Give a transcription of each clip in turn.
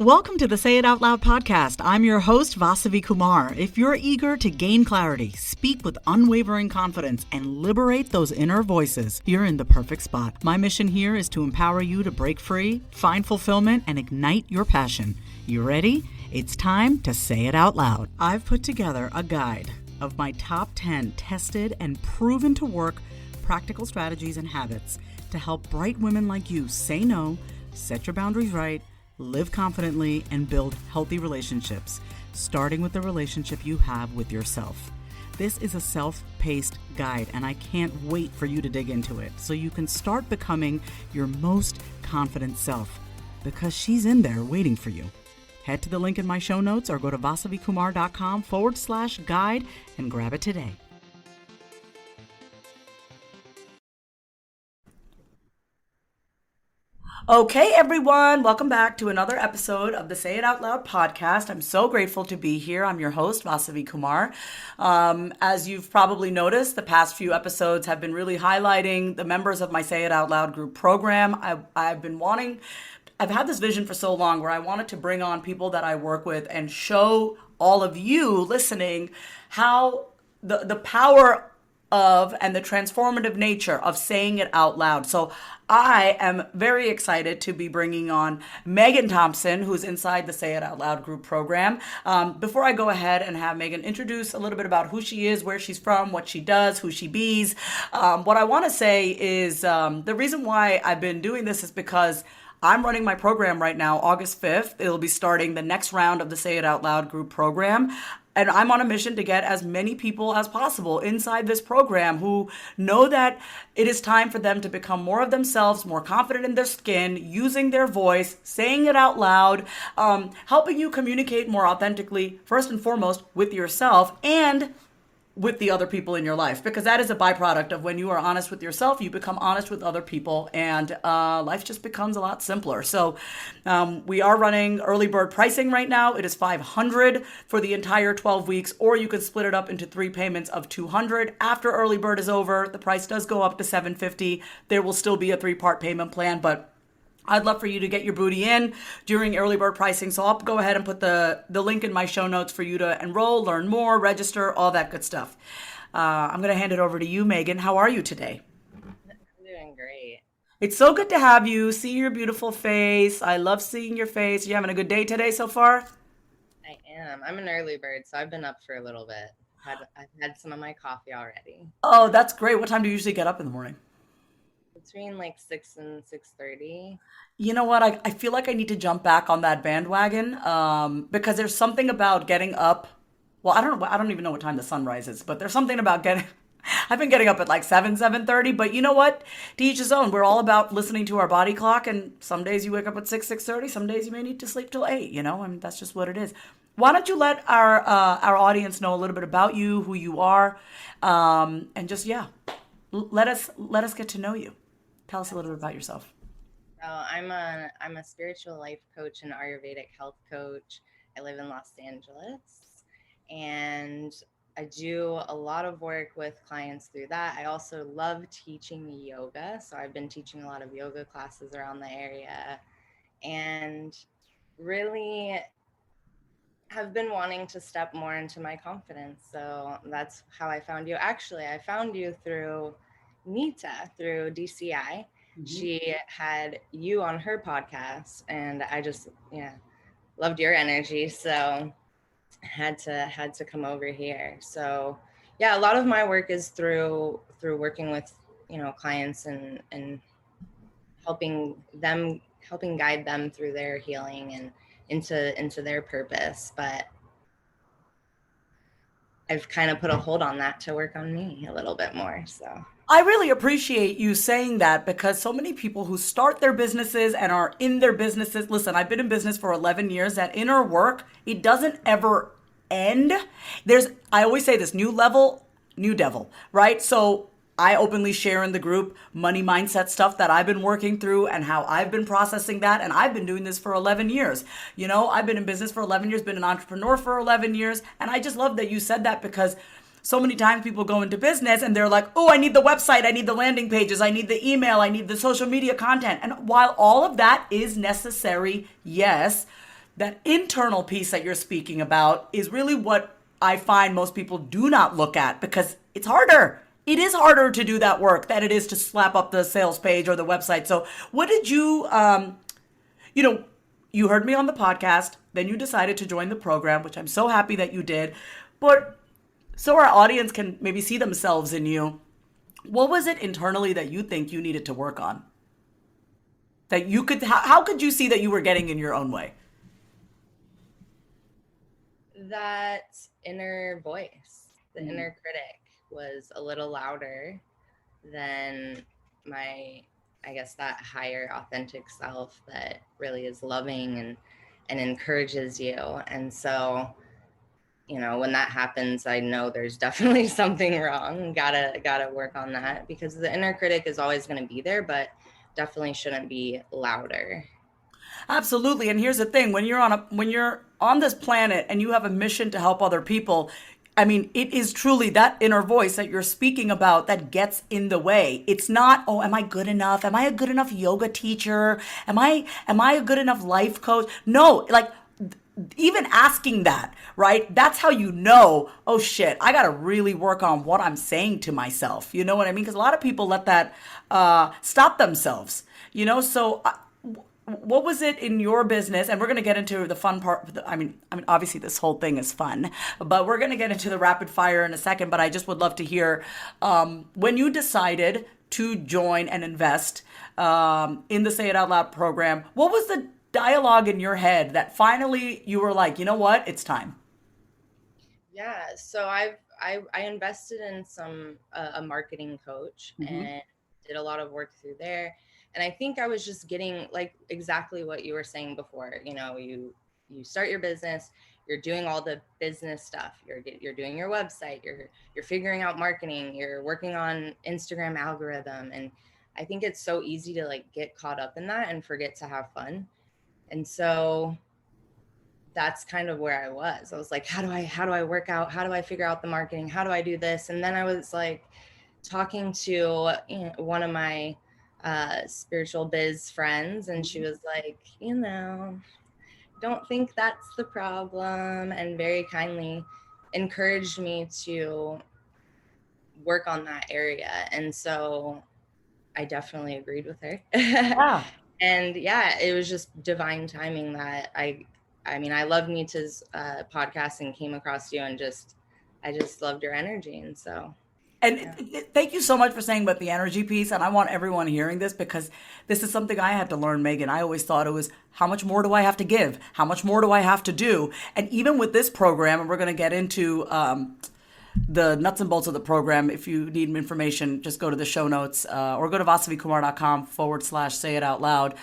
Welcome to the Say It Out Loud podcast. I'm your host, Vasavi Kumar. If you're eager to gain clarity, speak with unwavering confidence, and liberate those inner voices, you're in the perfect spot. My mission here is to empower you to break free, find fulfillment, and ignite your passion. You ready? It's time to say it out loud. I've put together a guide of my top 10 tested and proven to work practical strategies and habits to help bright women like you say no, set your boundaries right, live confidently, and build healthy relationships, starting with the relationship you have with yourself. This is a self-paced guide, and I can't wait for you to dig into it so you can start becoming your most confident self, because she's in there waiting for you. Head to the link in my show notes or go to vasavikumar.com/guide and grab it today. Okay, everyone, welcome back to another episode of the Say It Out Loud podcast. I'm so grateful to be here. I'm your host, Vasavi Kumar. As you've probably noticed, the past few episodes have been really highlighting the members of my Say It Out Loud group program. I've had this vision for so long where I wanted to bring on people that I work with and show all of you listening how the power of and the transformative nature of saying it out loud. So I am very excited to be bringing on Megan Thompson, who's inside the Say It Out Loud group program. Before I go ahead and have Megan introduce a little bit about who she is, where she's from, what she does, who she bees, what I want to say is the reason why I've been doing this is because I'm running my program right now, August 5th. It'll be starting the next round of the Say It Out Loud group program. And I'm on a mission to get as many people as possible inside this program who know that it is time for them to become more of themselves, more confident in their skin, using their voice, saying it out loud, helping you communicate more authentically, first and foremost, with yourself and with the other people in your life, because that is a byproduct of when you are honest with yourself, you become honest with other people, and life just becomes a lot simpler. So we are running early bird pricing right now. It is $500 for the entire 12 weeks, or you can split it up into 3 payments of $200. After early bird is over, the price does go up to $750. There will still be a 3-part payment plan, but I'd love for you to get your booty in during early bird pricing. So I'll go ahead and put the link in my show notes for you to enroll, learn more, register, all that good stuff. I'm going to hand it over to you, Megan. How are you today? I'm doing great. It's so good to have you. See your beautiful face. I love seeing your face. You having a good day today so far? I am. I'm an early bird, so I've been up for a little bit. I've had some of my coffee already. Oh, that's great. What time do you usually get up in the morning? Between like 6 and 6:30. You know what? I feel like I need to jump back on that bandwagon because there's something about getting up. Well, I don't even know what time the sun rises, but there's something about getting. I've been getting up at like 7:30. But you know what? To each his own. We're all about listening to our body clock, and some days you wake up at 6:30. Some days you may need to sleep till 8. You know, I mean, that's just what it is. Why don't you let our audience know a little bit about you, who you are, and just let us get to know you. Tell us a little bit about yourself. So I'm a spiritual life coach and Ayurvedic health coach. I live in Los Angeles, and I do a lot of work with clients through that. I also love teaching yoga, so I've been teaching a lot of yoga classes around the area, and really have been wanting to step more into my confidence. So that's how I found you. Actually, I found you through Nita, through DCI. Mm-hmm. She had you on her podcast, and I just loved your energy, so had to come over here. So a lot of my work is through working with clients and helping guide them through their healing and into their purpose. But I've kind of put a hold on that to work on me a little bit more. So I really appreciate you saying that, because so many people who start their businesses and are in their businesses, listen, I've been in business for 11 years. That inner work, it doesn't ever end. I always say this, new level, new devil, right? So I openly share in the group money mindset stuff that I've been working through and how I've been processing that. And I've been doing this for 11 years. You know, I've been in business for 11 years, been an entrepreneur for 11 years. And I just love that you said that, because so many times people go into business and they're like, oh, I need the website, I need the landing pages, I need the email, I need the social media content. And while all of that is necessary, yes, that internal piece that you're speaking about is really what I find most people do not look at, because it's harder. It is harder to do that work than it is to slap up the sales page or the website. So what did you, you know, you heard me on the podcast, then you decided to join the program, which I'm so happy that you did. But so our audience can maybe see themselves in you, what was it internally that you think you needed to work on? That you could, how could you see that you were getting in your own way? That inner voice, the inner critic was a little louder than my, I guess, that higher authentic self that really is loving and encourages you. And so, when that happens, I know there's definitely something wrong. Gotta work on that, because the inner critic is always going to be there, but definitely shouldn't be louder. Absolutely. And here's the thing, when you're on this planet and you have a mission to help other people, I mean, it is truly that inner voice that you're speaking about that gets in the way. It's not, oh, am I good enough? Am I a good enough yoga teacher? Am I a good enough life coach? No, like even asking that, right? That's how you know, oh shit, I got to really work on what I'm saying to myself. You know what I mean? Because a lot of people let that stop themselves, So what was it in your business? And we're going to get into the fun part. I mean, obviously this whole thing is fun, but we're going to get into the rapid fire in a second. But I just would love to hear when you decided to join and invest in the Say It Out Loud program, what was the dialogue in your head that finally you were like, you know what, it's time? Yeah, so I invested in a marketing coach and did a lot of work through there. And I think I was just getting like exactly what you were saying before. You start your business, you're doing all the business stuff. You're doing your website, you're figuring out marketing, you're working on Instagram algorithm, and I think it's so easy to like get caught up in that and forget to have fun. And so that's kind of where I was. I was like, how do I work out? How do I figure out the marketing? How do I do this? And then I was like talking to one of my spiritual biz friends, and she was like, don't think that's the problem, and very kindly encouraged me to work on that area. And so I definitely agreed with her. Yeah. And yeah, it was just divine timing that I love Nita's podcast and came across you, and I just loved your energy. And so And yeah. thank you so much for saying about the energy piece. And I want everyone hearing this, because this is something I had to learn, Megan. I always thought it was, how much more do I have to give? How much more do I have to do? And even with this program, and we're going to get into the nuts and bolts of the program. If you need information, just go to the show notes or go to vasavikumar.com/say it out loud.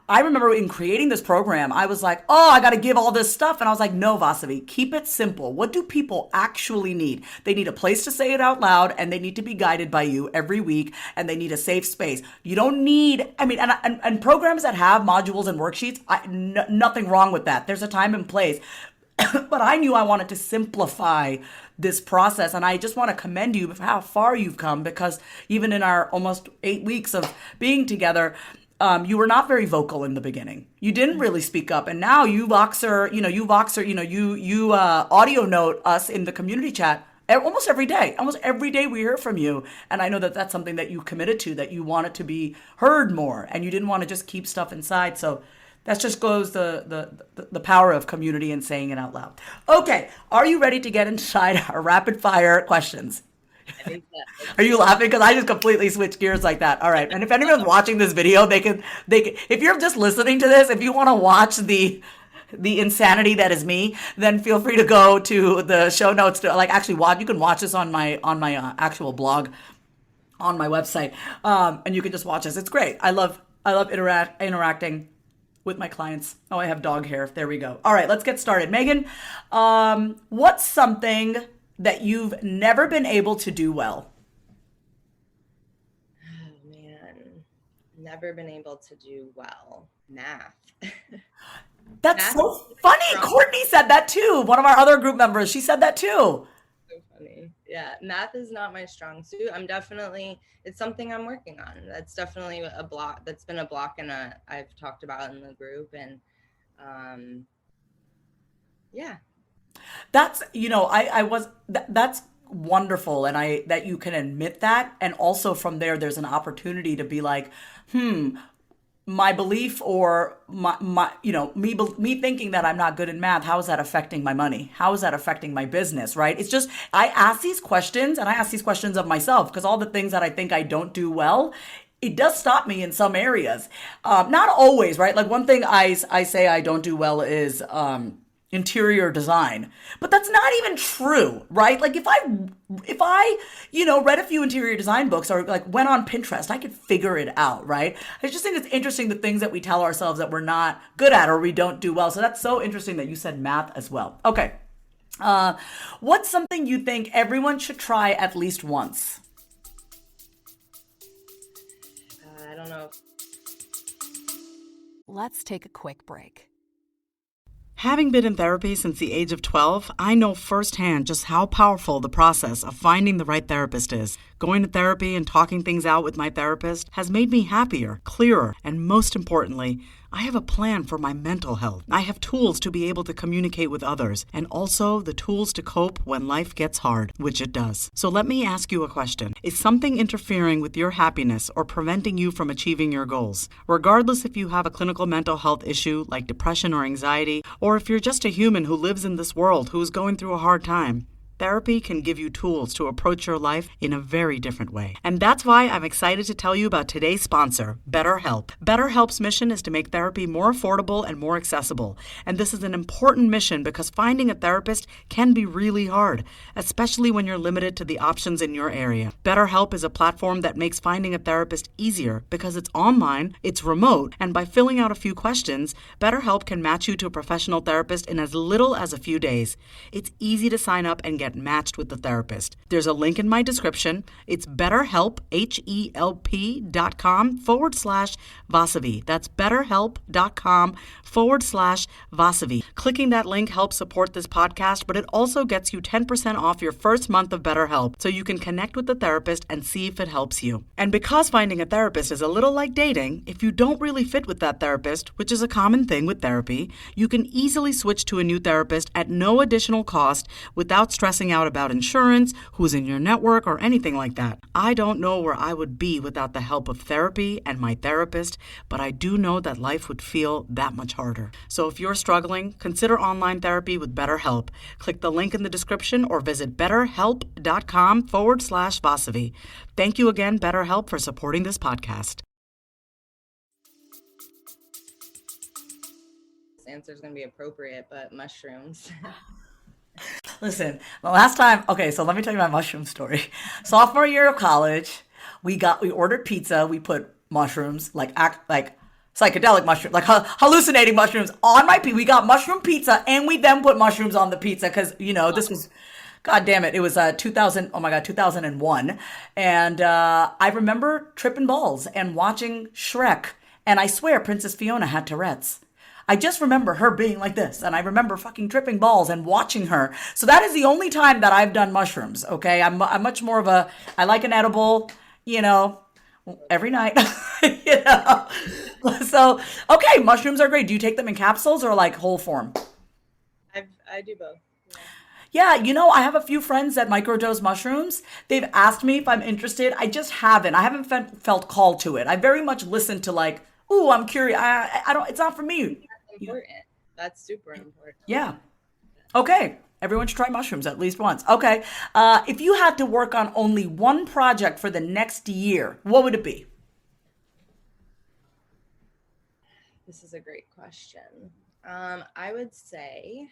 I remember in creating this program, I was like, oh, I got to give all this stuff. And I was like, no, Vasavi, keep it simple. What do people actually need? They need a place to say it out loud, and they need to be guided by you every week, and they need a safe space. You don't need, and programs that have modules and worksheets, nothing wrong with that. There's a time and place. But I knew I wanted to simplify this process. And I just want to commend you for how far you've come, because even in our almost 8 weeks of being together, you were not very vocal in the beginning. You didn't really speak up. And now you audio note us in the community chat almost every day. Almost every day we hear from you. And I know that that's something that you committed to, that you wanted to be heard more, and you didn't want to just keep stuff inside. So that just goes the power of community and saying it out loud. Okay, are you ready to get inside our rapid fire questions? I think that Are you laughing? Because I just completely switched gears like that. All right. And if anyone's watching this video, they can, if you're just listening to this, if you want to watch the insanity that is me, then feel free to go to the show notes to actually watch. You can watch this on my actual blog on my website. And you can just watch this. It's great. I love interacting with my clients. Oh, I have dog hair. There we go. All right, let's get started. Megan, what's something that you've never been able to do well? Oh man, never been able to do well. Math. That's Math so is funny. strong. Courtney said that too. One of our other group members, she said that too. So funny. Yeah, math is not my strong suit. It's something I'm working on. That's definitely a block. That's been a block, and I've talked about in the group. And Um, yeah. That's, that's wonderful. And that you can admit that. And also from there's an opportunity to be like, my belief or me thinking that I'm not good in math, how is that affecting my money? How is that affecting my business? Right? It's just, I ask these questions, and I ask these questions of myself, because all the things that I think I don't do well, it does stop me in some areas. Not always, right? Like, one thing I say I don't do well is interior design, but that's not even true, right? Like, if I read a few interior design books, or like went on Pinterest, I could figure it out, right? I just think it's interesting, the things that we tell ourselves that we're not good at or we don't do well. So that's so interesting that you said math as well. Okay. uh what's something you think everyone should try at least once? I don't know. Let's take a quick break. Having been in therapy since the age of 12, I know firsthand just how powerful the process of finding the right therapist is. Going to therapy and talking things out with my therapist has made me happier, clearer, and most importantly, I have a plan for my mental health. I have tools to be able to communicate with others, and also the tools to cope when life gets hard, which it does. So let me ask you a question. Is something interfering with your happiness or preventing you from achieving your goals? Regardless if you have a clinical mental health issue like depression or anxiety, or if you're just a human who lives in this world who is going through a hard time, therapy can give you tools to approach your life in a very different way. And that's why I'm excited to tell you about today's sponsor, BetterHelp. BetterHelp's mission is to make therapy more affordable and more accessible. And this is an important mission because finding a therapist can be really hard, especially when you're limited to the options in your area. BetterHelp is a platform that makes finding a therapist easier because it's online, it's remote, and by filling out a few questions, BetterHelp can match you to a professional therapist in as little as a few days. It's easy to sign up and get matched with the therapist. There's a link in my description. It's BetterHelp, HELP.com/Vasavi. That's BetterHelp.com/Vasavi. Clicking that link helps support this podcast, but it also gets you 10% off your first month of BetterHelp, so you can connect with the therapist and see if it helps you. And because finding a therapist is a little like dating, if you don't really fit with that therapist, which is a common thing with therapy, you can easily switch to a new therapist at no additional cost without stressing out about insurance, who's in your network, or anything like that. I don't know where I would be without the help of therapy and my therapist, but I do know that life would feel that much harder. So if you're struggling, consider online therapy with BetterHelp. Click the link in the description or visit betterhelp.com/Vasavi. Thank you again, BetterHelp, for supporting this podcast. This answer is going to be appropriate, but mushrooms. Listen, the last time, okay, so let me tell you my mushroom story. Sophomore year of college, we ordered pizza. We put mushrooms, like psychedelic mushrooms, like hallucinating mushrooms on my pizza. We got mushroom pizza, and we then put mushrooms on the pizza because this was, God damn it, it was 2000. Oh my God, 2001, and I remember tripping balls and watching Shrek, and I swear Princess Fiona had Tourette's. I just remember her being like this, and I remember fucking tripping balls and watching her. So that is the only time that I've done mushrooms, okay? I'm much more of I like an edible, every night, you know? So, okay, mushrooms are great. Do you take them in capsules or like whole form? I do both. Yeah, I have a few friends that microdose mushrooms. They've asked me if I'm interested. I just haven't. I haven't felt called to it. I very much listen to like, ooh, I'm curious. I don't, it's not for me. Important. That's super important. Yeah. Okay. Everyone should try mushrooms at least once. Okay. If you had to work on only one project for the next year, what would it be? This is a great question. I would say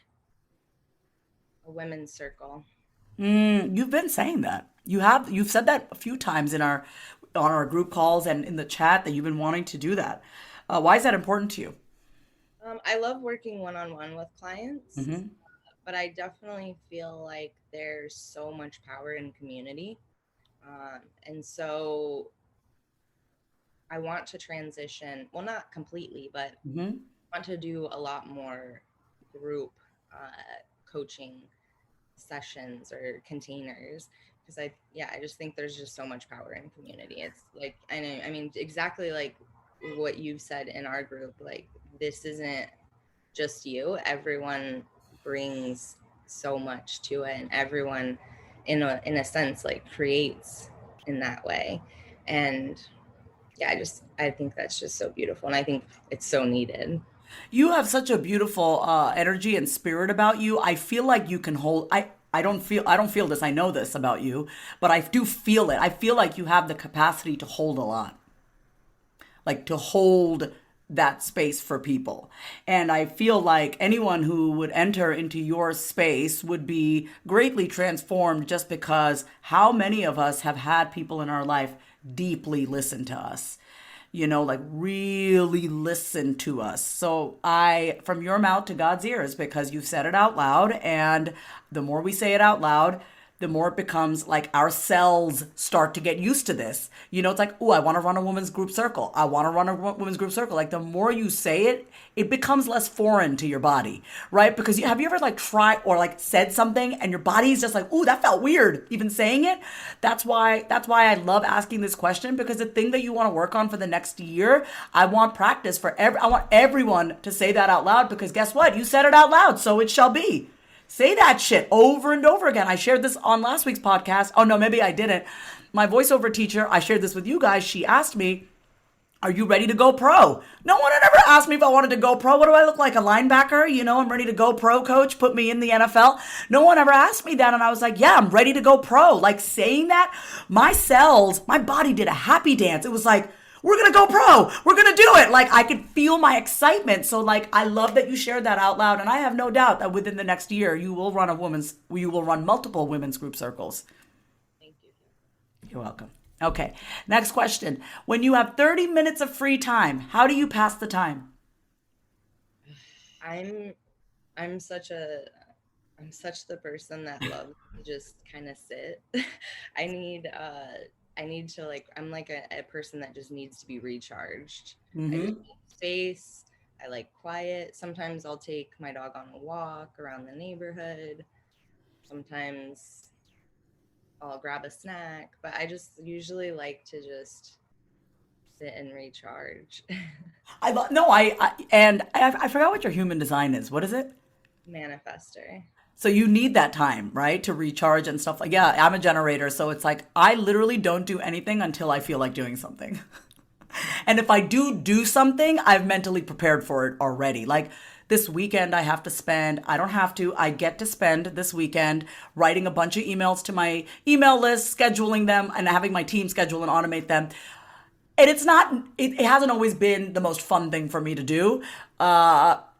a women's circle. You've been saying that. You've said that a few times on our group calls and in the chat that you've been wanting to do that. Why is that important to you? I love working one-on-one with clients, Mm-hmm. but I definitely feel like there's so much power in community. And so I want to transition, well, not completely, but Mm-hmm. want to do a lot more group coaching sessions or containers because I just think there's just so much power in community. It's like, I mean, exactly like what you've said in our group, like this isn't just you. Everyone brings so much to it, and everyone in a sense like creates in that way. And yeah, I think that's just so beautiful, and I think it's so needed. You have such a beautiful energy and spirit about you. I feel like you can hold. I don't feel this. I know this about you, but I do feel it. I feel like you have the capacity to hold a lot, like to hold that space for people. And I feel like anyone who would enter into your space would be greatly transformed, just because how many of us have had people in our life deeply listen to us, like really listen to us. So from your mouth to God's ears, because you've said it out loud. And the more we say it out loud, the more it becomes like our cells start to get used to this. It's like, oh, I want to run a women's group circle. I want to run a women's group circle. Like the more you say it, it becomes less foreign to your body, right? Because have you ever like tried or like said something and your body's just like, ooh, that felt weird, even saying it? That's why I love asking this question, because the thing that you want to work on for the next year, I want practice I want everyone to say that out loud, because guess what? You said it out loud, so it shall be. Say that shit over and over again. I shared this on last week's podcast. Oh, no, maybe I didn't. My voiceover teacher, I shared this with you guys. She asked me, are you ready to go pro? No one had ever asked me if I wanted to go pro. What do I look like, a linebacker? I'm ready to go pro, coach. Put me in the NFL. No one ever asked me that. And I was like, yeah, I'm ready to go pro. Like saying that, my cells, my body did a happy dance. It was like, we're going to go pro. We're going to do it. Like I could feel my excitement. So like, I love that you shared that out loud. And I have no doubt that within the next year, you will run multiple women's group circles. Thank you. You're welcome. Okay. Next question. When you have 30 minutes of free time, how do you pass the time? I'm such the person that loves to just kind of sit. I need to like, I'm like a person that just needs to be recharged. I just need space. I like quiet. Sometimes I'll take my dog on a walk around the neighborhood. Sometimes I'll grab a snack, but I just usually like to just sit and recharge. I forgot what your human design is. What is it? Manifester. So you need that time, right? To recharge and stuff. Like, yeah, I'm a generator. So it's like, I literally don't do anything until I feel like doing something. And if I do something, I've mentally prepared for it already. Like this weekend, I get to spend this weekend writing a bunch of emails to my email list, scheduling them, and having my team schedule and automate them. And it hasn't always been the most fun thing for me to do.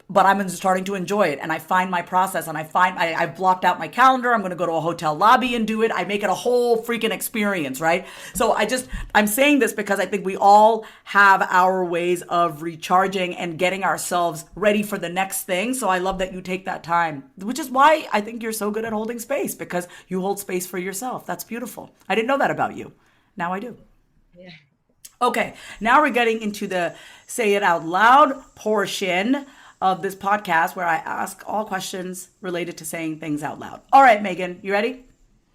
But I'm starting to enjoy it, and I find my process, and I've blocked out my calendar. I'm going to go to a hotel lobby and do it. I make it a whole freaking experience, right? So I'm saying this because I think we all have our ways of recharging and getting ourselves ready for the next thing. So I love that you take that time, which is why I think you're so good at holding space, because you hold space for yourself. That's beautiful. I didn't know that about you. Now I do. Yeah. Okay, now we're getting into the say it out loud portion of this podcast, where I ask all questions related to saying things out loud. All right, Megan, you ready?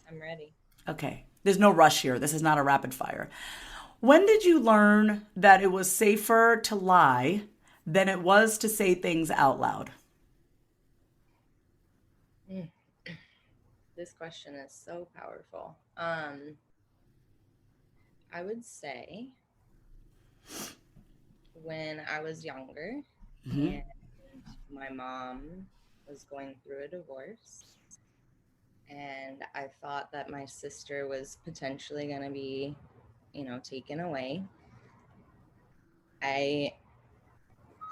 I'm ready. Okay. There's no rush here. This is not a rapid fire. When did you learn that it was safer to lie than it was to say things out loud? This question is so powerful. I would say when I was younger, and my mom was going through a divorce, and I thought that my sister was potentially going to be, taken away. I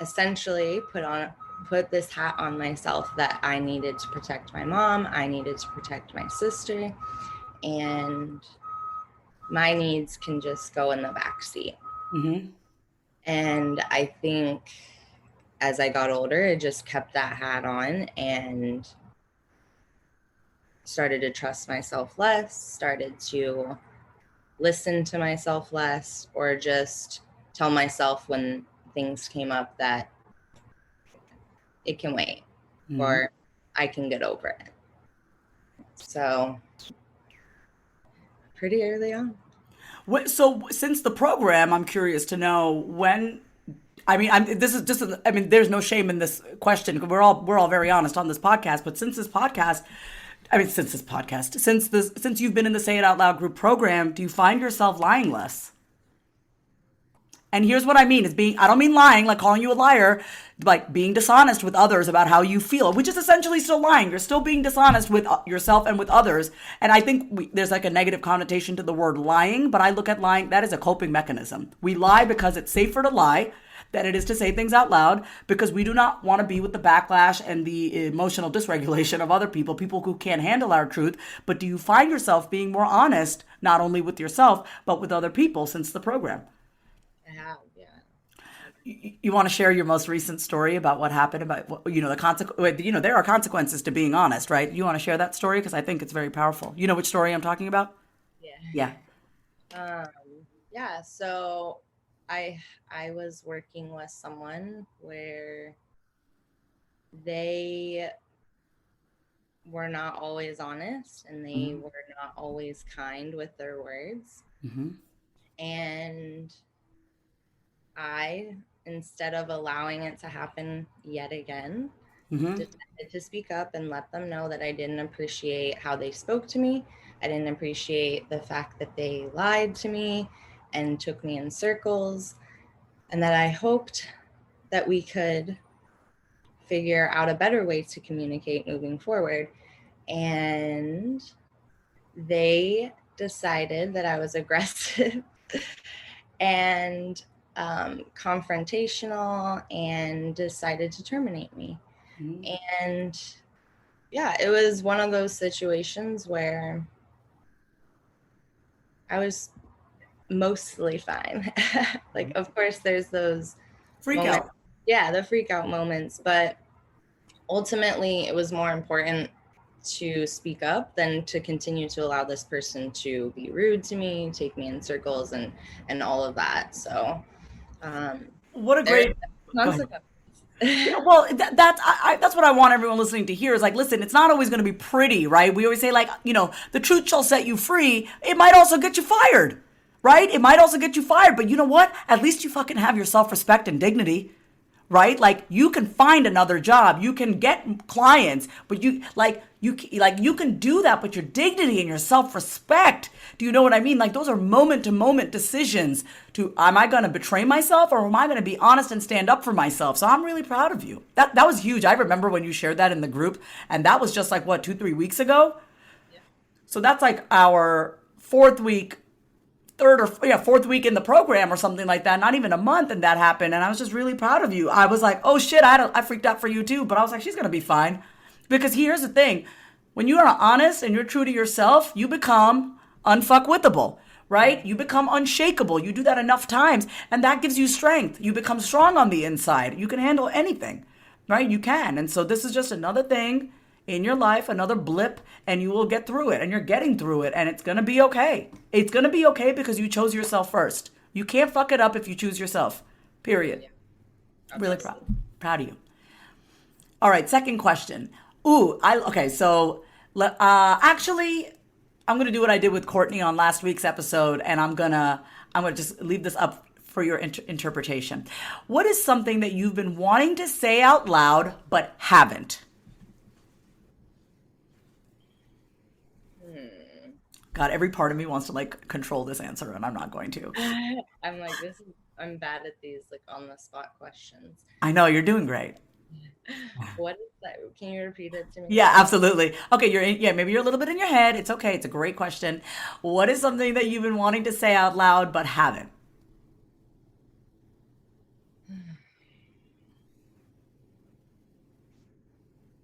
essentially put this hat on myself that I needed to protect my mom, I needed to protect my sister, and my needs can just go in the back seat. Mm-hmm. And I think as I got older, I just kept that hat on and started to trust myself less, started to listen to myself less, or just tell myself when things came up that it can wait, or I can get over it. So pretty early on. So since the program, I'm curious to know, when I mean, this is just, I mean, there's no shame in this question. We're all very honest on this podcast. But since you've been in the Say It Out Loud group program, do you find yourself lying less? And here's what I mean is I don't mean lying, like calling you a liar, like being dishonest with others about how you feel, which is essentially still lying. You're still being dishonest with yourself and with others. And I think there's like a negative connotation to the word lying, but I look at lying, that is a coping mechanism. We lie because it's safer to lie than it is to say things out loud, because we do not want to be with the backlash and the emotional dysregulation of other people who can't handle our truth. But do you find yourself being more honest, not only with yourself, but with other people since the program? I have, yeah. You want to share your most recent story about what happened, about, the consequence? There are consequences to being honest, right? You want to share that story? Because I think it's very powerful. You know which story I'm talking about? Yeah. Yeah. So I was working with someone where they were not always honest, and they were not always kind with their words. Mm-hmm. And I, instead of allowing it to happen yet again, decided to speak up and let them know that I didn't appreciate how they spoke to me. I didn't appreciate the fact that they lied to me and took me in circles, and that I hoped that we could figure out a better way to communicate moving forward. And they decided that I was aggressive and confrontational, and decided to terminate me. And yeah, it was one of those situations where I was mostly fine. Like, of course, there's those Freak moments. out. Yeah, the freak out moments. But ultimately, it was more important to speak up than to continue to allow this person to be rude to me, take me in circles, and all of that. So What a great consequence. Yeah, well, that's what I want everyone listening to hear is like, listen, it's not always going to be pretty, right? We always say like, the truth shall set you free. It might also get you fired, right? It might also get you fired, but you know what? At least you fucking have your self-respect and dignity, right? Like you can find another job, you can get clients, but you can do that, but your dignity and your self-respect. Do you know what I mean? Like those are moment-to-moment decisions am I going to betray myself, or am I going to be honest and stand up for myself? So I'm really proud of you. That was huge. I remember when you shared that in the group, and that was just like, what, 2-3 weeks ago? Yeah. So that's like our fourth week in the program or something like that, not even a month, and that happened. And I was just really proud of you. I was like, oh shit, I freaked out for you too, but I was like, she's gonna be fine. Because here's the thing, when you are honest and you're true to yourself, you become unfuckwithable, right? You become unshakable. You do that enough times, and that gives you strength. You become strong on the inside. You can handle anything, right? You can. And so this is just another thing in your life, another blip, and you will get through it, and you're getting through it, and it's going to be okay. It's going to be okay because you chose yourself first. You can't fuck it up if you choose yourself, period. Yeah. Really proud of you. All right, second question. Actually, I'm going to do what I did with Courtney on last week's episode, and I'm going to just leave this up for your interpretation. What is something that you've been wanting to say out loud but haven't? God, every part of me wants to like control this answer, and I'm not going to. I'm like, I'm bad at these like on the spot questions. I know, you're doing great. What is that? Can you repeat it to me? Yeah, absolutely. Okay, maybe you're a little bit in your head. It's okay. It's a great question. What is something that you've been wanting to say out loud but haven't?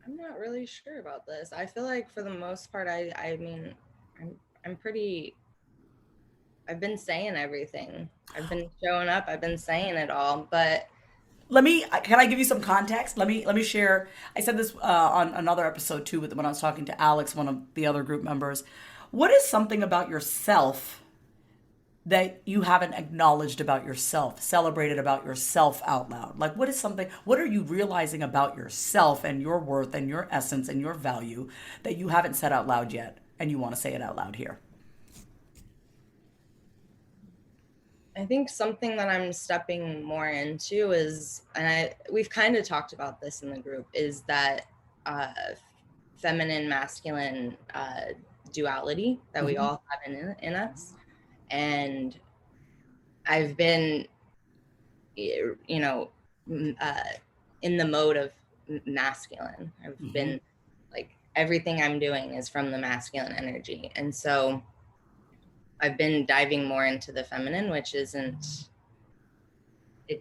I'm not really sure about this. I feel like for the most part, I'm pretty, I've been saying everything. I've been showing up. I've been saying it all, but. Can I give you some context? Let me share. I said this on another episode too, when I was talking to Alex, one of the other group members. What is something about yourself that you haven't acknowledged about yourself, celebrated about yourself out loud? Like what are you realizing about yourself and your worth and your essence and your value that you haven't said out loud yet? And you want to say it out loud here? I think something that I'm stepping more into is, and we've kind of talked about this in the group, is that uh, feminine masculine duality that we all have in us. And I've been, you know, in the mode of masculine. I've been like, everything I'm doing is from the masculine energy. And so I've been diving more into the feminine, which it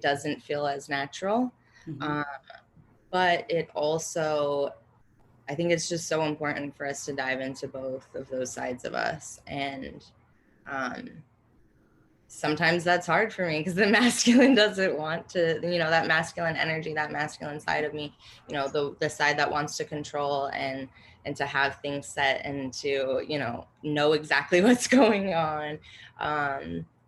doesn't feel as natural. But it also, I think it's just so important for us to dive into both of those sides of us. And sometimes that's hard for me because the masculine doesn't want to, that masculine energy, that masculine side of me, the side that wants to control and to have things set and to, know exactly what's going on,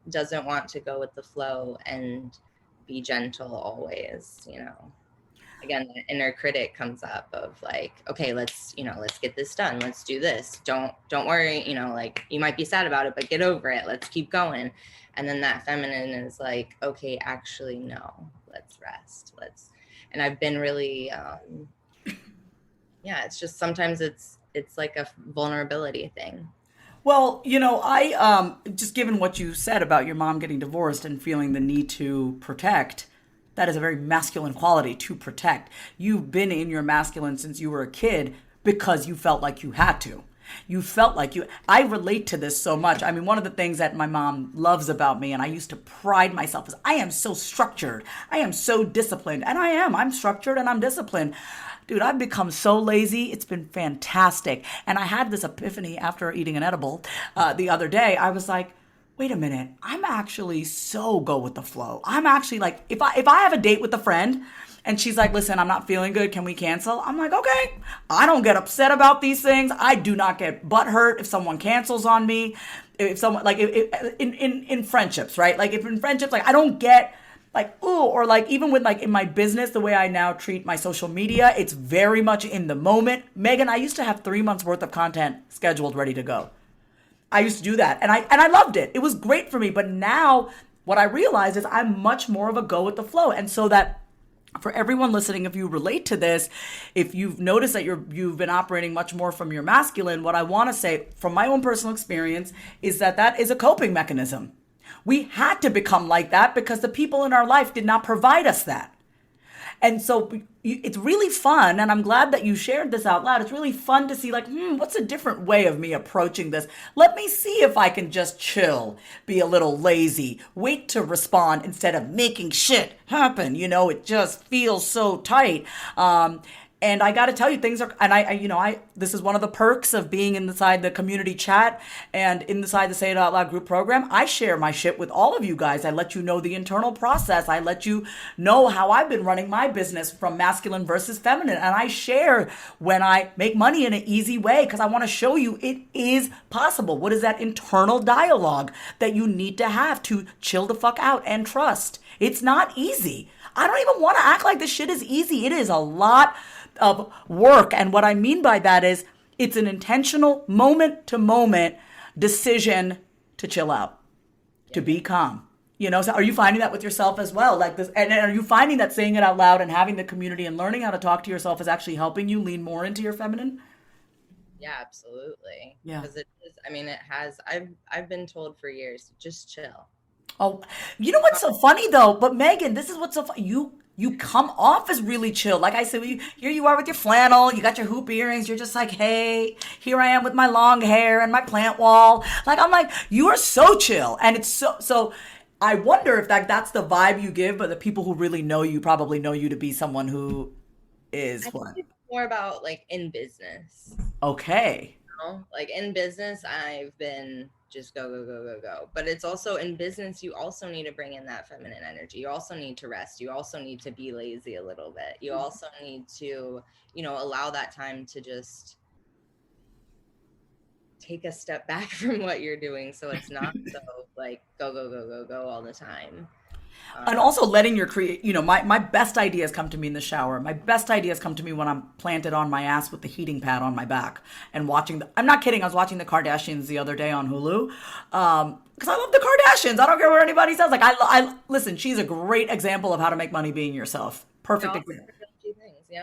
doesn't want to go with the flow and be gentle always. Again, the inner critic comes up of like, okay, let's get this done. Let's do this. Don't worry. Like, you might be sad about it, but get over it. Let's keep going. And then that feminine is like, okay, actually, no, let's rest. And I've been really, it's just, sometimes it's like a vulnerability thing. Well, I just given what you said about your mom getting divorced and feeling the need to protect, that is a very masculine quality, to protect. You've been in your masculine since you were a kid because you felt like you had to. You felt like I relate to this so much. I mean, one of the things that my mom loves about me, and I used to pride myself, is I am so structured. I am so disciplined. And I'm structured and I'm disciplined. Dude, I've become so lazy. It's been fantastic. And I had this epiphany after eating an edible the other day. I was like, wait a minute, I'm actually so go with the flow. I'm actually like, if I have a date with a friend and she's like, listen, I'm not feeling good, can we cancel? I'm like, okay. I don't get upset about these things. I do not get butthurt if someone cancels on me. If someone, like, in friendships, right? Like, if in friendships, like, I don't get like, ooh, or like, even with like in my business, the way I now treat my social media, it's very much in the moment. Megan, I used to have 3 months worth of content scheduled, ready to go. I used to do that, and I loved it. It was great for me. But now what I realize is I'm much more of a go with the flow. And so that for everyone listening, if you relate to this, if you've noticed that you've been operating much more from your masculine, what I want to say from my own personal experience is that is a coping mechanism. We had to become like that because the people in our life did not provide us that. And so it's really fun, and I'm glad that you shared this out loud. It's really fun to see, like, what's a different way of me approaching this? Let me see if I can just chill, be a little lazy, wait to respond instead of making shit happen. It just feels so tight. And I got to tell you, things are, and this is one of the perks of being inside the community chat and inside the Say It Out Loud group program. I share my shit with all of you guys. I let you know the internal process. I let you know how I've been running my business from masculine versus feminine. And I share when I make money in an easy way because I want to show you it is possible. What is that internal dialogue that you need to have to chill the fuck out and trust? It's not easy. I don't even want to act like this shit is easy. It is a lot of work. And what I mean by that is it's an intentional moment to moment decision to chill out, to be calm. So are you finding that with yourself as well? Like this, and are you finding that saying it out loud and having the community and learning how to talk to yourself is actually helping you lean more into your feminine? Yeah, absolutely. Yeah. Because it is, it has, I've been told for years, just chill. Oh, you know what's so funny though? But Megan, this is what's so funny. You come off as really chill. Like I said, here you are with your flannel, you got your hoop earrings, you're just like, hey, here I am with my long hair and my plant wall. Like, I'm like, you are so chill. And it's so I wonder if that's the vibe you give, but the people who really know you probably know you to be someone who is what? I think it's more about like in business. Okay. Like in business, I've been just go, go, go, go, go. But it's also in business, you also need to bring in that feminine energy. You also need to rest. You also need to be lazy a little bit. You also need to, allow that time to just take a step back from what you're doing. So it's not so like go, go, go, go, go all the time. And also letting your my best ideas come to me in the shower. My best ideas come to me when I'm planted on my ass with the heating pad on my back and watching I'm not kidding. I was watching the Kardashians the other day on Hulu. Because I love the Kardashians. I don't care what anybody says. Like, I listen, she's a great example of how to make money being yourself. Perfect example.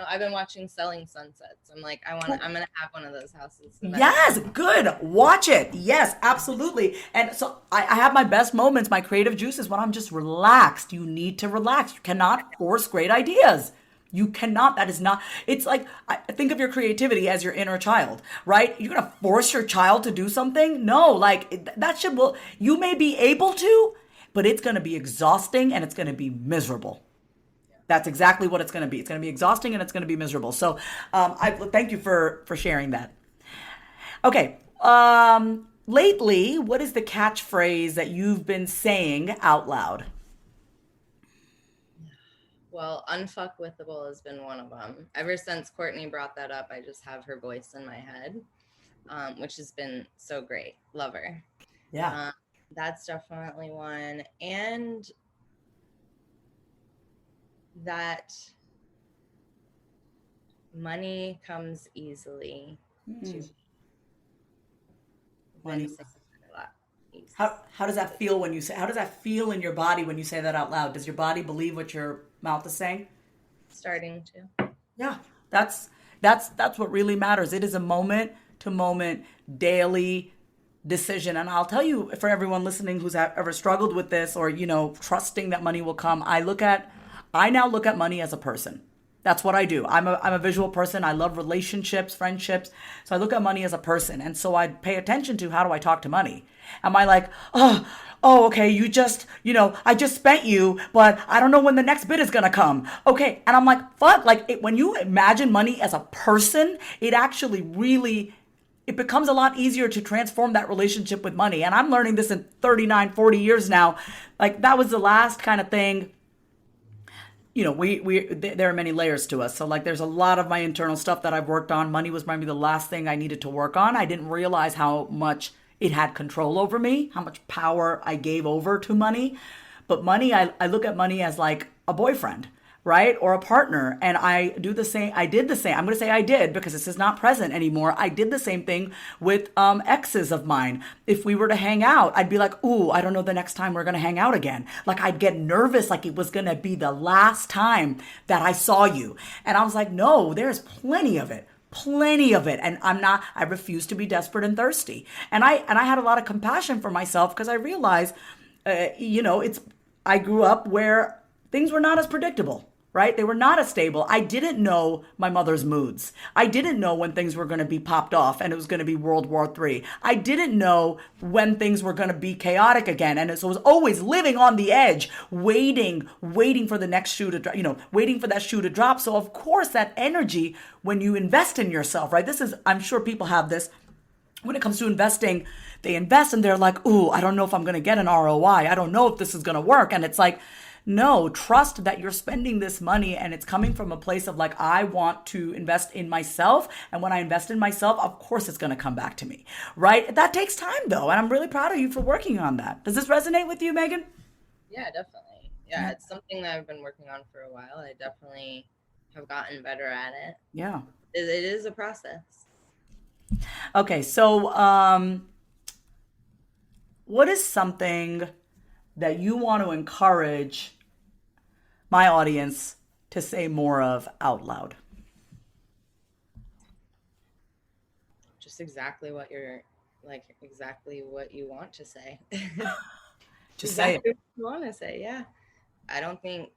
I've been watching Selling Sunsets. I'm like, I'm going to have one of those houses. Yes, good. Watch it. Yes, absolutely. And so I have my best moments, my creative juices when I'm just relaxed. You need to relax. You cannot force great ideas. You cannot. That is not. It's like, I think of your creativity as your inner child, right? You're going to force your child to do something? No, like that shit will, you may be able to, but it's going to be exhausting and it's going to be miserable. That's exactly what it's going to be. It's going to be exhausting and it's going to be miserable. So I thank you for sharing that. Okay. Lately, what is the catchphrase that you've been saying out loud? Well, unfuckwithable has been one of them. Ever since Courtney brought that up, I just have her voice in my head, which has been so great. Love her. Yeah. That's definitely one. And that money comes easily to money. A lot easier. How does that feel when you say, how does that feel in your body when you say that out loud? Does your body believe what your mouth is saying? Starting to. Yeah. That's what really matters. It is a moment to moment daily decision. And I'll tell you, for everyone listening who's ever struggled with this or, trusting that money will come, I now look at money as a person. That's what I do. I'm a visual person. I love relationships, friendships. So I look at money as a person. And so I pay attention to, how do I talk to money? Am I like, oh, okay, I just spent you, but I don't know when the next bid is going to come. Okay. And I'm like, fuck, when you imagine money as a person, it actually really, it becomes a lot easier to transform that relationship with money. And I'm learning this in 39, 40 years now. Like, that was the last kind of thing. There are many layers to us. So there's a lot of my internal stuff that I've worked on. Money was maybe the last thing I needed to work on. I didn't realize how much it had control over me, how much power I gave over to money. But money, I look at money as like a boyfriend, right? Or a partner. And I did the same. I'm going to say I did because this is not present anymore. I did the same thing with exes of mine. If we were to hang out, I'd be like, ooh, I don't know the next time we're going to hang out again. Like, I'd get nervous like it was going to be the last time that I saw you. And I was like, no, there's plenty of it. And I refuse to be desperate and thirsty. And I had a lot of compassion for myself because I realized, I grew up where things were not as predictable. Right? They were not as stable. I didn't know my mother's moods. I didn't know when things were going to be popped off and it was going to be World War III. I didn't know when things were going to be chaotic again. And so I was always living on the edge, waiting for the next shoe to drop, waiting for that shoe to drop. So of course that energy, when you invest in yourself, right? I'm sure people have this when it comes to investing, they invest and they're like, ooh, I don't know if I'm going to get an ROI. I don't know if this is going to work. And it's like, no, trust that you're spending this money and it's coming from a place of like, I want to invest in myself. And when I invest in myself, of course it's going to come back to me, right? That takes time though. And I'm really proud of you for working on that. Does this resonate with you, Megan? Yeah, definitely. Yeah, it's something that I've been working on for a while. I definitely have gotten better at it. Yeah. It is a process. Okay. So, what is something that you want to encourage my audience to say more of out loud? Just exactly what you want to say. Just exactly say it. what you want to say. Yeah. I don't think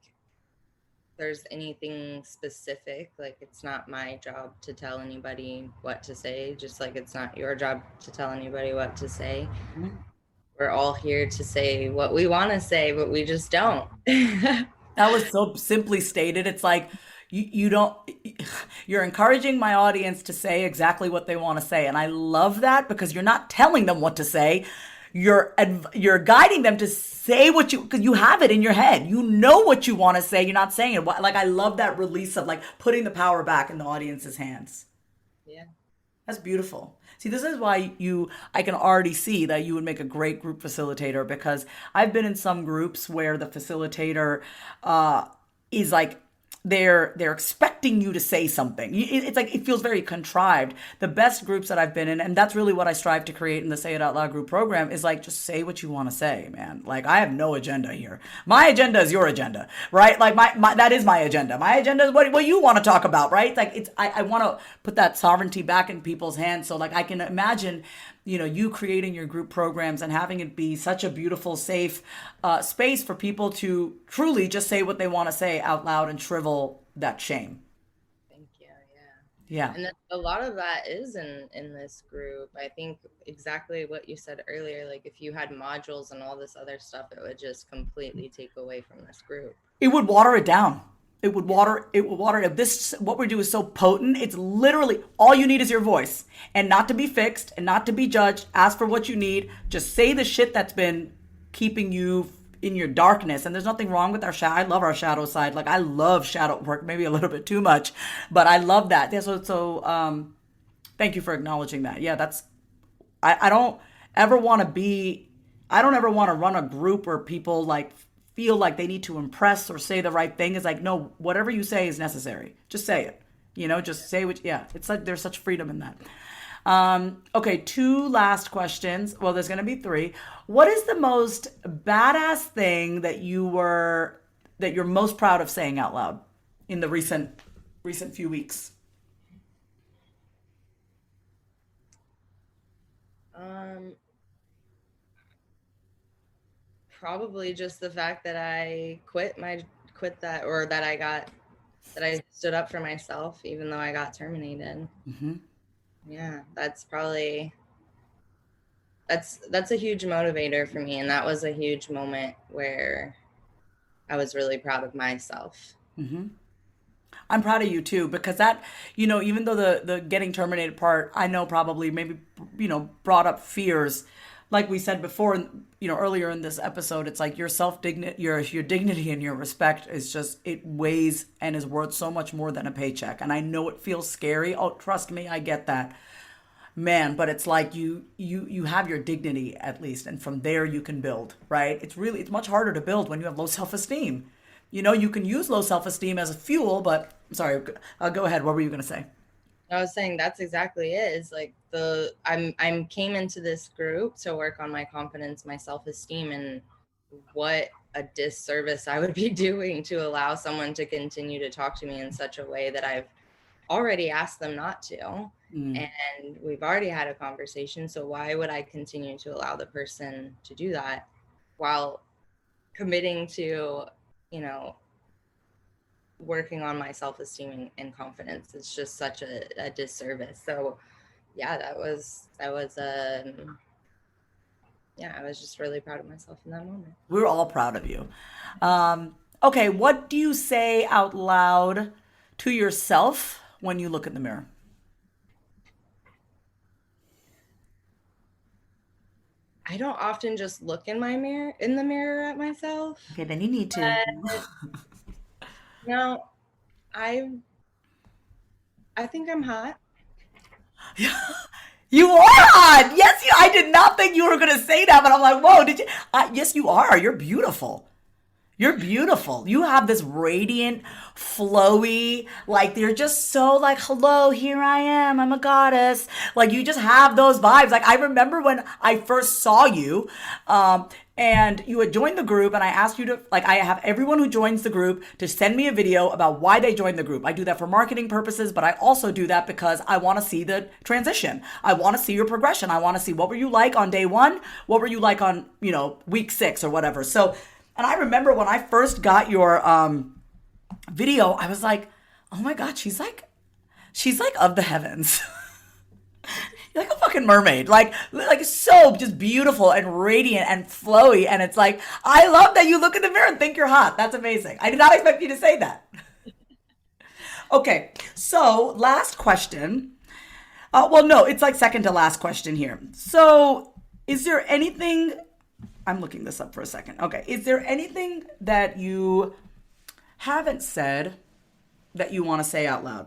there's anything specific. Like, it's not my job to tell anybody what to say, just like it's not your job to tell anybody what to say. Mm-hmm. We're all here to say what we want to say, but we just don't. That was so simply stated. It's like, you're encouraging my audience to say exactly what they want to say. And I love that because you're not telling them what to say. You're guiding them to say because you have it in your head. You know what you want to say. You're not saying it. Like, I love that release of like putting the power back in the audience's hands. Yeah. That's beautiful. See, this is why I can already see that you would make a great group facilitator, because I've been in some groups where the facilitator is like, they're expecting you to say something. It's like, it feels very contrived. The best groups that I've been in, and that's really what I strive to create in the Say It Out Loud group program, is like, just say what you want to say, man. Like, I have no agenda here. My agenda is your agenda, right? Like, my that is my agenda. My agenda is what you want to talk about, right? Like, I want to put that sovereignty back in people's hands. So like, I can imagine, you creating your group programs and having it be such a beautiful, safe space for people to truly just say what they want to say out loud and shrivel that shame. Thank you. Yeah. And a lot of that is in this group. I think exactly what you said earlier, like if you had modules and all this other stuff, it would just completely take away from this group. It would water it down. It would water it. This, what we do is so potent. It's literally all you need is your voice, and not to be fixed and not to be judged. Ask for what you need. Just say the shit that's been keeping you in your darkness. And there's nothing wrong with our shadow. I love our shadow side. Like, I love shadow work, maybe a little bit too much, but I love that. Yeah, so thank you for acknowledging that. Yeah, that's, I don't ever want to run a group where people like feel like they need to impress or say the right thing. Is like, no, whatever you say is necessary. Just say it. Just say what, yeah. It's like, there's such freedom in that. Okay, 2 last questions. Well, there's going to be 3. What is the most badass thing that you're most proud of saying out loud in the recent few weeks? Probably just the fact that I that I stood up for myself, even though I got terminated. Mm-hmm. Yeah, that's a huge motivator for me. And that was a huge moment where I was really proud of myself. Mm-hmm. I'm proud of you too, because that, even though the getting terminated part, I know probably maybe, brought up fears. Like we said before, earlier in this episode, it's like your your dignity and your respect is just, it weighs and is worth so much more than a paycheck. And I know it feels scary. Oh, trust me, I get that, man. But it's like you have your dignity at least, and from there you can build, right? It's much harder to build when you have low self-esteem. You can use low self-esteem as a fuel, but sorry, go ahead. What were you going to say? I was saying that's exactly it. Is like I'm came into this group to work on my confidence, my self-esteem, and what a disservice I would be doing to allow someone to continue to talk to me in such a way that I've already asked them not to. And we've already had a conversation. So why would I continue to allow the person to do that while committing to, working on my self-esteem and confidence? It's just such a disservice. So yeah, I was just really proud of myself in that moment. We're all proud of you. Okay, what do you say out loud to yourself when you look in the mirror? I don't often just look in the mirror at myself. Okay, then you need to. I think I'm hot. You are hot. Yes, I did not think you were going to say that, but I'm like, whoa, did you? Yes, you are. You're beautiful. You're beautiful. You have this radiant, flowy, like you're just so like, hello, here I am. I'm a goddess. Like you just have those vibes. Like I remember when I first saw you, and you had joined the group, and I asked you to, like, I have everyone who joins the group to send me a video about why they joined the group. I do that for marketing purposes, but I also do that because I want to see the transition. I want to see your progression. I want to see what were you like on day 1? What were you like on, week 6 or whatever. So, and I remember when I first got your video, I was like, oh my God, she's like of the heavens. You're like a fucking mermaid, like so just beautiful and radiant and flowy. And it's like, I love that you look in the mirror and think you're hot. That's amazing. I did not expect you to say that. Okay, so last question. Well, no, it's like second to last question here. So is there anything, I'm looking this up for a second. Okay, is there anything that you haven't said that you want to say out loud?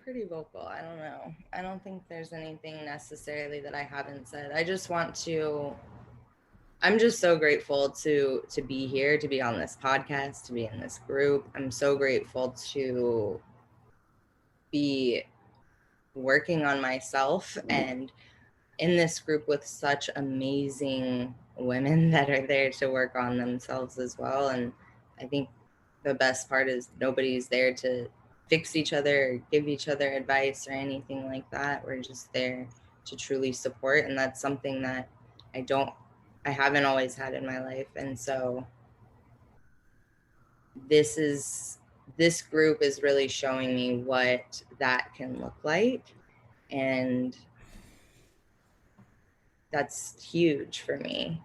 pretty vocal. I don't know. I don't think there's anything necessarily that I haven't said. I'm just so grateful to be here, to be on this podcast, to be in this group. I'm so grateful to be working on myself and in this group with such amazing women that are there to work on themselves as well. And I think the best part is nobody's there to fix each other or give each other advice or anything like that. We're just there to truly support. And that's something that I haven't always had in my life. And so this group is really showing me what that can look like. And that's huge for me.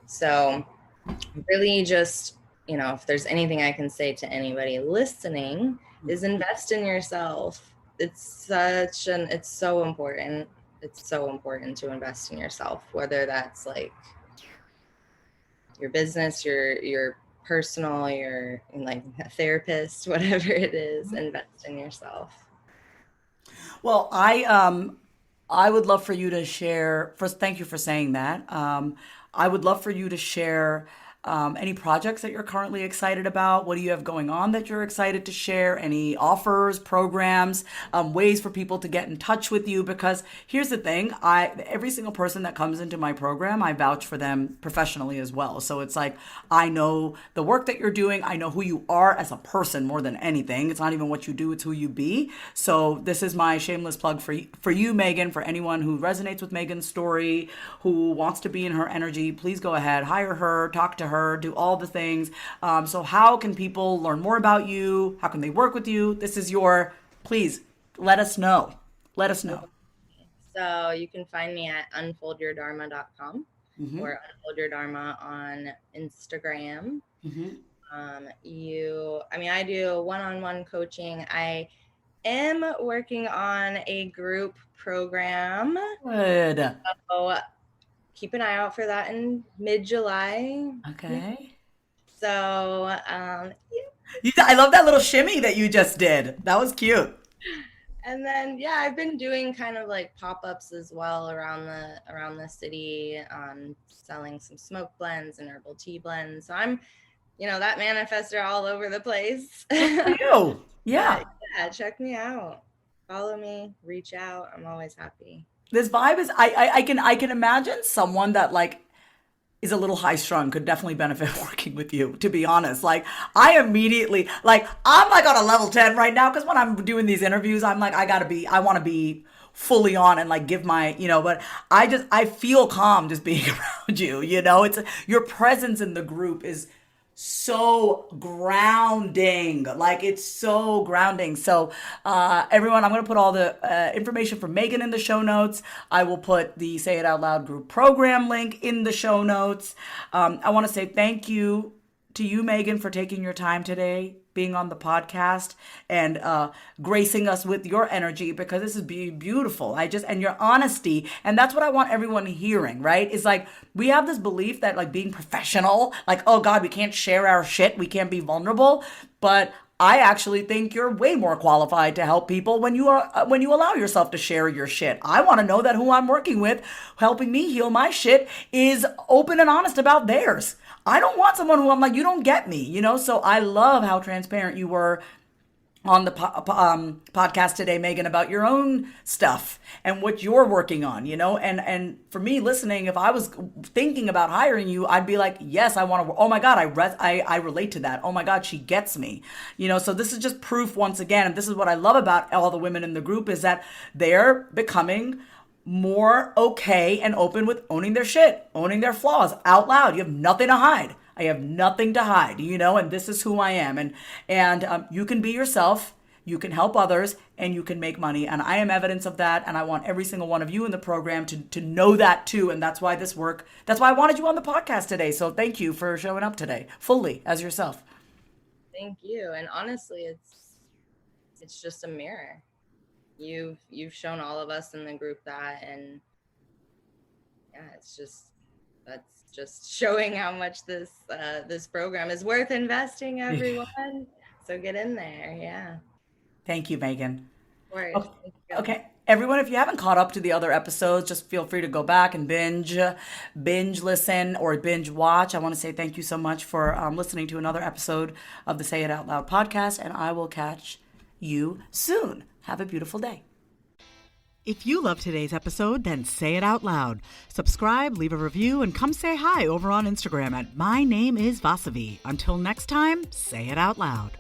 So really just, if there's anything I can say to anybody listening is invest in yourself. It's so important. It's so important to invest in yourself, whether that's like your business, your personal, your like a therapist, whatever it is, invest in yourself. Well, I would love for you to share. First, thank you for saying that. I would love for you to share any projects that you're currently excited about. What do you have going on that you're excited to share? Any offers, programs, ways for people to get in touch with you? Because here's the thing, every single person that comes into my program, I vouch for them professionally as well. So it's like, I know the work that you're doing. I know who you are as a person more than anything. It's not even what you do, it's who you be. So this is my shameless plug for you, Megan, for anyone who resonates with Megan's story, who wants to be in her energy. Please go ahead, hire her, talk to her, do all the things. So how can people learn more about you? How can they work with you? Please let us know. Let us know. So you can find me at unfoldyourdharma.com or Unfold Your Dharma on Instagram. I do one-on-one coaching. I am working on a group program. Good. So keep an eye out for that in mid-July. Okay. So, I love that little shimmy that you just did. That was cute. And then, I've been doing kind of like pop-ups as well around the city, selling some smoke blends and herbal tea blends. So I'm, that manifester all over the place. Good for you. Yeah. Check me out. Follow me, reach out. I'm always happy. This vibe is, I can imagine someone that like is a little high strung could definitely benefit working with you, to be honest. Like I immediately, like I'm like on a level 10 right now. Cause when I'm doing these interviews, I'm like, I want to be fully on and like give my, but I feel calm just being around you, it's your presence in the group is so grounding. Like it's so grounding. So everyone, I'm going to put all the information for Megan in the show notes. I will put the Say It Out Loud group program link in the show notes. I want to say thank you to you, Megan, for taking your time today, being on the podcast and gracing us with your energy, because this is beautiful. And your honesty. And that's what I want everyone hearing, right? Is like, we have this belief that like being professional, like, oh God, we can't share our shit. We can't be vulnerable. But I actually think you're way more qualified to help people when you allow yourself to share your shit. I want to know that who I'm working with, helping me heal my shit, is open and honest about theirs. I don't want someone who I'm like, you don't get me, So I love how transparent you were on the podcast today, Megan, about your own stuff and what you're working on, And for me listening, if I was thinking about hiring you, I'd be like, yes, I want to. Oh my God, I relate to that. Oh my God, she gets me, So this is just proof once again, and this is what I love about all the women in the group, is that they're becoming more okay and open with owning their shit, owning their flaws out loud. You have nothing to hide. I have nothing to hide, and this is who I am. And you can be yourself, you can help others, and you can make money. And I am evidence of that. And I want every single one of you in the program to know that too. And that's why that's why I wanted you on the podcast today. So thank you for showing up today fully as yourself. Thank you. And honestly, it's just a mirror. You've shown all of us in the group that, and that's just showing how much this program is worth investing, everyone. So get in there. Yeah. Thank you, Megan. course. Okay. Thank you. Okay. Everyone, if you haven't caught up to the other episodes, just feel free to go back and binge listen or binge watch. I want to say thank you so much for listening to another episode of the Say It Out Loud podcast, and I will catch you soon. Have a beautiful day. If you love today's episode, then say it out loud. Subscribe, leave a review, and come say hi over on Instagram at My Name is Vasavi. Until next time, say it out loud.